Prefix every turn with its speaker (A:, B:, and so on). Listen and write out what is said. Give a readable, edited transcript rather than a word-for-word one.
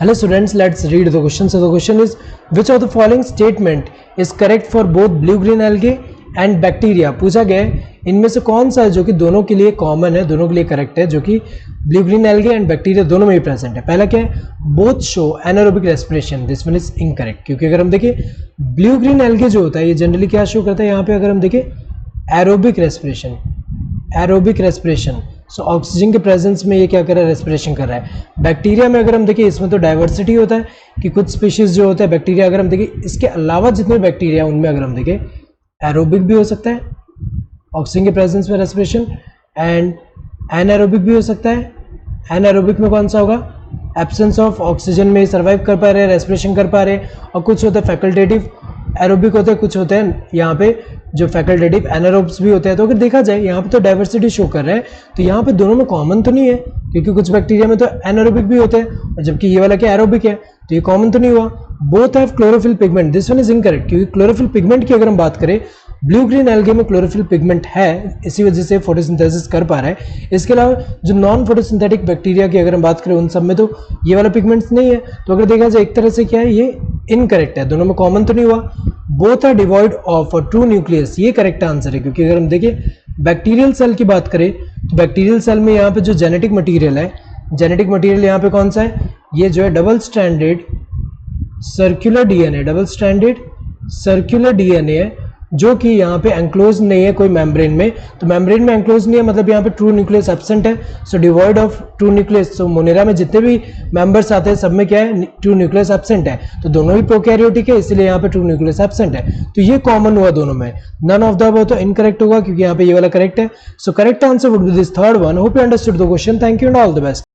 A: Hello students, let's read the question. So the question is, which of the following statement is correct for both blue-green algae and bacteria? पूछा गया है इनमें से कौन सा है जो कि दोनों के लिए कॉमन है, दोनों के लिए करेक्ट है, जो कि blue green algae and bacteria दोनों में ही प्रेजेंट है. पहला क्या है, both show anaerobic respiration. This one is incorrect, क्योंकि अगर हम देखें ब्लू ग्रीन एल्गे जो होता है ये जनरली क्या शो करता है, यहाँ पे अगर हम देखें aerobic respiration, aerobic respiration. So oxygen के प्रेजेंस में ये क्या कर रहा है, रेस्पिरेशन कर रहा है. बैक्टीरिया में अगर हम देखें इसमें तो डाइवर्सिटी होता है कि कुछ स्पीशीज जो होता है बैक्टीरिया, अगर हम देखें इसके अलावा जितने बैक्टीरिया उनमें अगर हम देखें एरोबिक भी हो सकता है ऑक्सीजन के प्रेजेंस में रेस्पिरेशन, एंड एनारोबिक भी हो सकता है. एनारोबिक में कौन सा होगा, एब्सेंस ऑफ ऑक्सीजन में सर्वाइव कर पा रहे हैं, रेस्पिरेशन कर पा रहे हैं. और कुछ होता है फैकल्टेटिव एरोबिक होते हैं, कुछ होते हैं यहाँ पे जो फैकल्टेटिव एनारोब्स भी होते हैं. तो अगर देखा जाए यहाँ पे तो डाइवर्सिटी शो कर रहा है, तो यहाँ पे दोनों में कॉमन तो नहीं है, क्योंकि कुछ बैक्टीरिया में तो एनारोबिक भी होते हैं और जबकि ये वाला क्या एरोबिक है, तो ये कॉमन तो नहीं हुआ. Both have chlorophyll pigment. This one is incorrect, क्योंकि क्लोरोफिल पिगमेंट की अगर हम बात करें ब्लू ग्रीन एल्गे में क्लोरोफिल पिगमेंट है, इसी वजह से फोटोसिंथेसिस कर पा रहा है. इसके अलावा जो नॉन फोटोसिंथेटिक बैक्टीरिया की अगर हम बात करें उन सब में तो ये वाला पिगमेंट्स नहीं है. तो अगर देखा जाए एक तरह से क्या है, ये इनकरेक्ट है, दोनों में कॉमन तो नहीं हुआ. Both are devoid of a true nucleus, ये करेक्ट आंसर है, क्योंकि अगर हम देखें बैक्टीरियल सेल की बात करें तो बैक्टीरियल सेल में यहाँ पे जो जेनेटिक मटीरियल है, जेनेटिक मटीरियल यहाँ पे कौन सा है, ये जो है double stranded circular DNA, double stranded circular DNA है, जो कि यहाँ पे एंक्लोज नहीं है कोई मेम्ब्रेन में. तो मेम्ब्रेन में एंक्लोज नहीं है मतलब यहाँ पे ट्रू न्यूक्लियस एब्सेंट है. So devoid of true nucleus. So Monera में जितने भी मेंबर्स आते हैं सब में क्या है, ट्रू न्यूक्लियस एब्सेंट है. तो दोनों ही प्रोकैरियोटिक है, इसलिए यहाँ पे ट्रू न्यूक्लियस एब्सेंट है. तो ये कॉमन हुआ दोनों में. नन ऑफ द अबव तो इनकरेक्ट होगा, क्योंकि यहाँ पे ये वाला करेक्ट है. So correct answer would be this third one. Hope you understood the question. Thank you and all the best.